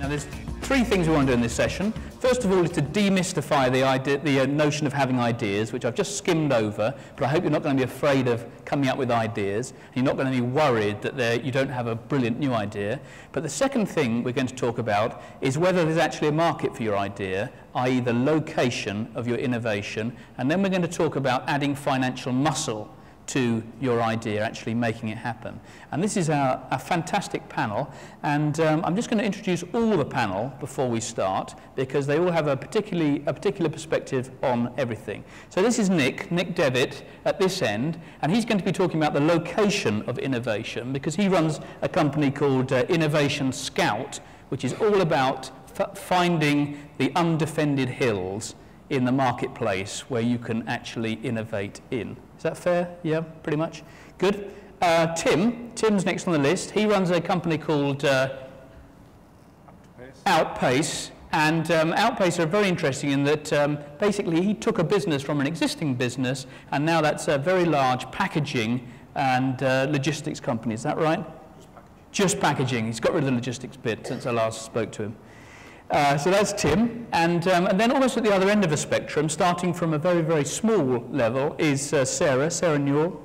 Now there's three things we want to do in this session. First of all is to demystify the notion of having ideas, which I've just skimmed over, but I hope you're not going to be afraid of coming up with ideas, and you're not going to be worried that you don't have a brilliant new idea. But the second thing we're going to talk about is whether there's actually a market for your idea, i.e. the location of your innovation, and then we're going to talk about adding financial muscle to your idea, actually making it happen. And this is our fantastic panel, and I'm just going to introduce all the panel before we start, because they all have a particular perspective on everything. So this is Nick Devitt at this end, and he's going to be talking about the location of innovation, because he runs a company called Innovation Scout, which is all about finding the undefended hills in the marketplace where you can actually innovate in. Is that fair? Yeah, pretty much. Good. Tim's next on the list. He runs a company called Outpace. And Outpace are very interesting in that basically he took a business from an existing business, and now that's a very large packaging and logistics company. Is that right? Just packaging. He's got rid of the logistics bit since I last spoke to him. So that's Tim, and then almost at the other end of the spectrum, starting from a very, very small level, is Sarah Newell,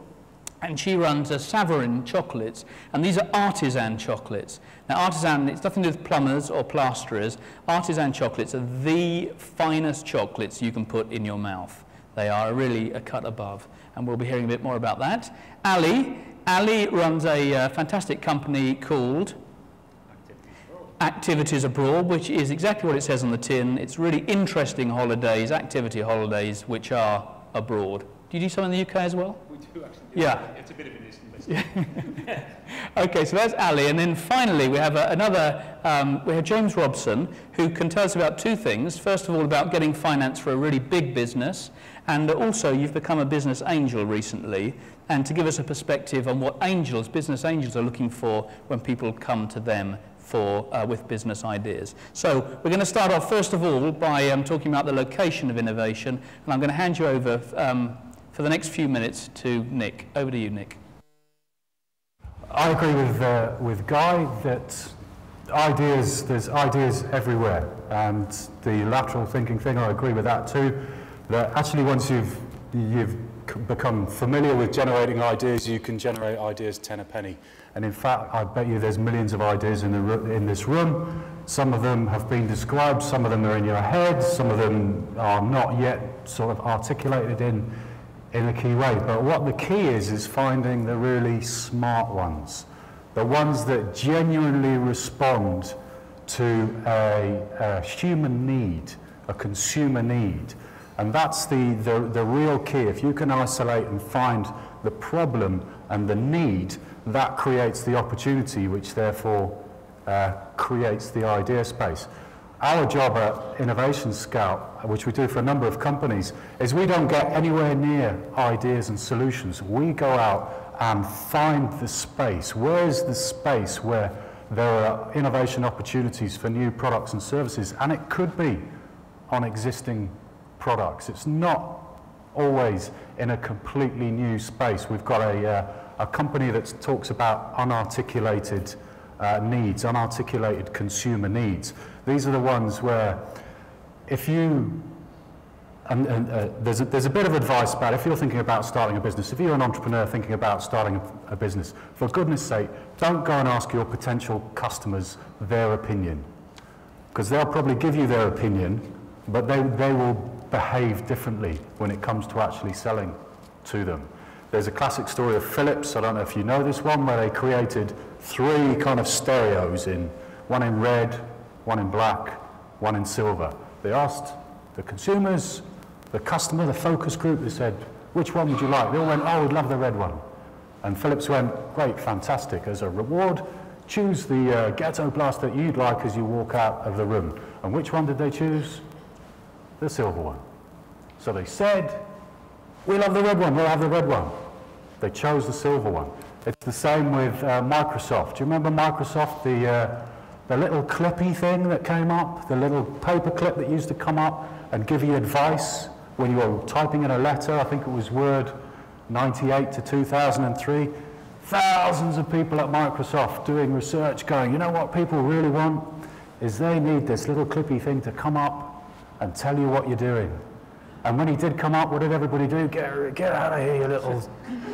and she runs Savarin Chocolates, and these are artisan chocolates. Now artisan, it's nothing to do with plumbers or plasterers. Artisan chocolates are the finest chocolates you can put in your mouth. They are really a cut above, and we'll be hearing a bit more about that. Ali runs a fantastic company called Activities Abroad, which is exactly what it says on the tin. It's really interesting holidays, activity holidays, which are abroad. Do you do some in the UK as well? We do actually. Yeah. It's a bit of an Eastern business. Okay, so that's Ali, and then finally we have we have James Robson, who can tell us about two things. First of all, about getting finance for a really big business, and also you've become a business angel recently, and to give us a perspective on what business angels are looking for when people come to them with business ideas. So we're going to start off first of all by talking about the location of innovation, and I'm going to hand you over for the next few minutes to Nick. Over to you, Nick. I agree with Guy that there's ideas everywhere, and the lateral thinking thing, I agree with that too. That actually once you've become familiar with generating ideas, you can generate ideas 10 a penny. And in fact, I bet you there's millions of ideas in this room. Some of them have been described, some of them are in your head, some of them are not yet sort of articulated in a key way. But what the key is finding the really smart ones, the ones that genuinely respond to a human need, a consumer need. And that's the real key. If you can isolate and find the problem and the need, that creates the opportunity, which therefore creates the idea space. Our job at Innovation Scout, which we do for a number of companies, is we don't get anywhere near ideas and solutions. We go out and find the space. Where's the space where there are innovation opportunities for new products and services? And it could be on existing products. It's not always in a completely new space. We've got a company that talks about unarticulated needs, unarticulated consumer needs. These are the ones where if you, there's a bit of advice about if you're thinking about starting a business, if you're an entrepreneur thinking about starting a business, for goodness sake, don't go and ask your potential customers their opinion, because they'll probably give you their opinion, but they will behave differently when it comes to actually selling to them. There's a classic story of Philips, I don't know if you know this one, where they created 3 kind of stereos, one in red, one in black, one in silver. They asked the consumers, the customer, the focus group, they said, which one would you like? They all went, oh, we'd love the red one. And Philips went, great, fantastic. As a reward, choose the ghetto blast that you'd like as you walk out of the room. And which one did they choose? The silver one. So they said, we love the red one, we'll have the red one. They chose the silver one. It's the same with Microsoft. Do you remember Microsoft, the little clippy thing that came up, the little paper clip that used to come up and give you advice when you were typing in a letter? I think it was Word 98 to 2003. Thousands of people at Microsoft doing research going, you know what people really want? is they need this little clippy thing to come up and tell you what you're doing. And when he did come up, what did everybody do? Get out of here, you little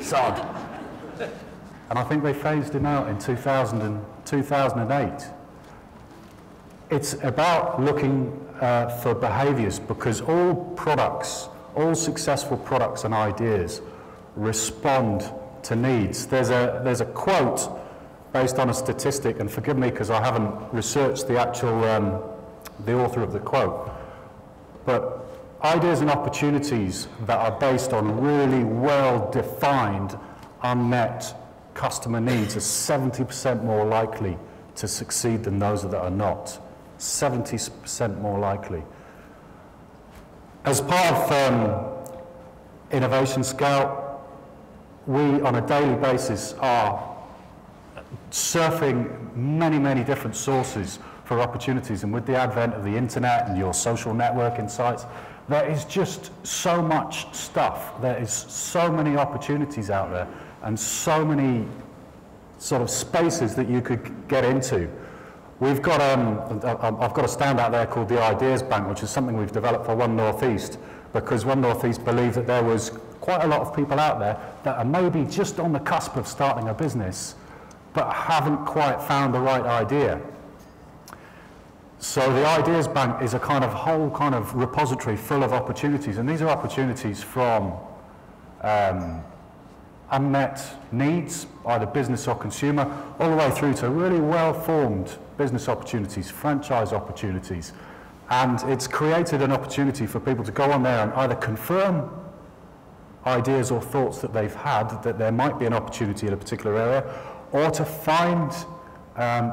sod. And I think they phased him out in 2008. It's about looking for behaviours, because all products, all successful products and ideas respond to needs. There's a quote based on a statistic, and forgive me because I haven't researched the actual the author of the quote, but ideas and opportunities that are based on really well-defined, unmet customer needs are 70% more likely to succeed than those that are not. 70% more likely. As part of Innovation Scout, we on a daily basis are surfing many different sources for opportunities, and with the advent of the internet and your social networking sites, there is just so much stuff. There is so many opportunities out there and so many sort of spaces that you could get into. We've got, I've got a stand out there called the Ideas Bank, which is something we've developed for One North East, because One North East believed that there was quite a lot of people out there that are maybe just on the cusp of starting a business, but haven't quite found the right idea. So the Ideas Bank is a kind of whole kind of repository full of opportunities, and these are opportunities from unmet needs, either business or consumer, all the way through to really well-formed business opportunities, franchise opportunities. And it's created an opportunity for people to go on there and either confirm ideas or thoughts that they've had, that there might be an opportunity in a particular area, or to find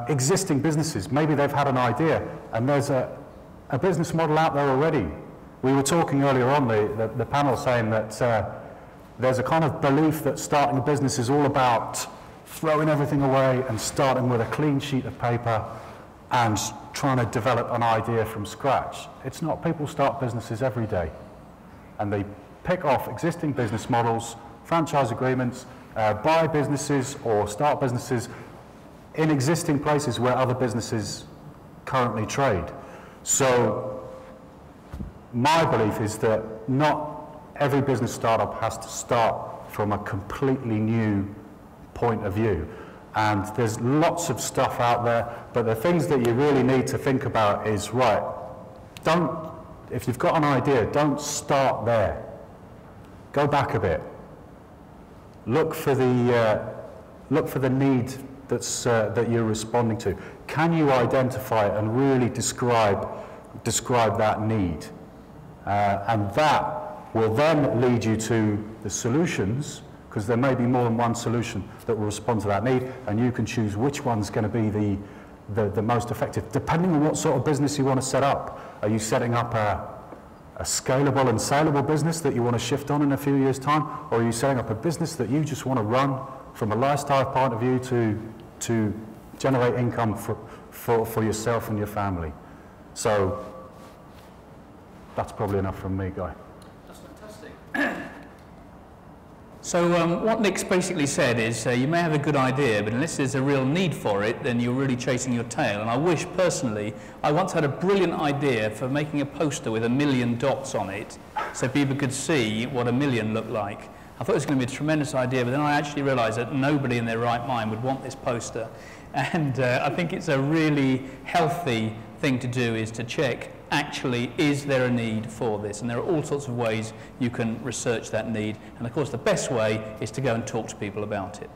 existing businesses. Maybe they've had an idea and there's a business model out there already. We were talking earlier on, the panel saying that there's a kind of belief that starting a business is all about throwing everything away and starting with a clean sheet of paper and trying to develop an idea from scratch. It's not. People start businesses every day and they pick off existing business models, franchise agreements, buy businesses or start businesses in existing places where other businesses currently trade. So my belief is that not every business startup has to start from a completely new point of view. And there's lots of stuff out there, but the things that you really need to think about is, right, if you've got an idea, don't start there. Go back a bit. Look for the need that you're responding to. Can you identify and really describe that need? And that will then lead you to the solutions, because there may be more than one solution that will respond to that need, and you can choose which one's going to be the most effective, depending on what sort of business you want to set up. Are you setting up a scalable and saleable business that you want to shift on in a few years' time, or are you setting up a business that you just want to run from a lifestyle point of view to generate income for yourself and your family? So that's probably enough from me, Guy. That's fantastic. So what Nick's basically said is you may have a good idea, but unless there's a real need for it, then you're really chasing your tail. And I wish, personally, I once had a brilliant idea for making a poster with 1 million dots on it so people could see what 1 million looked like. I thought it was going to be a tremendous idea, but then I actually realised that nobody in their right mind would want this poster. And I think it's a really healthy thing to do, is to check, actually, is there a need for this? And there are all sorts of ways you can research that need. And of course, the best way is to go and talk to people about it.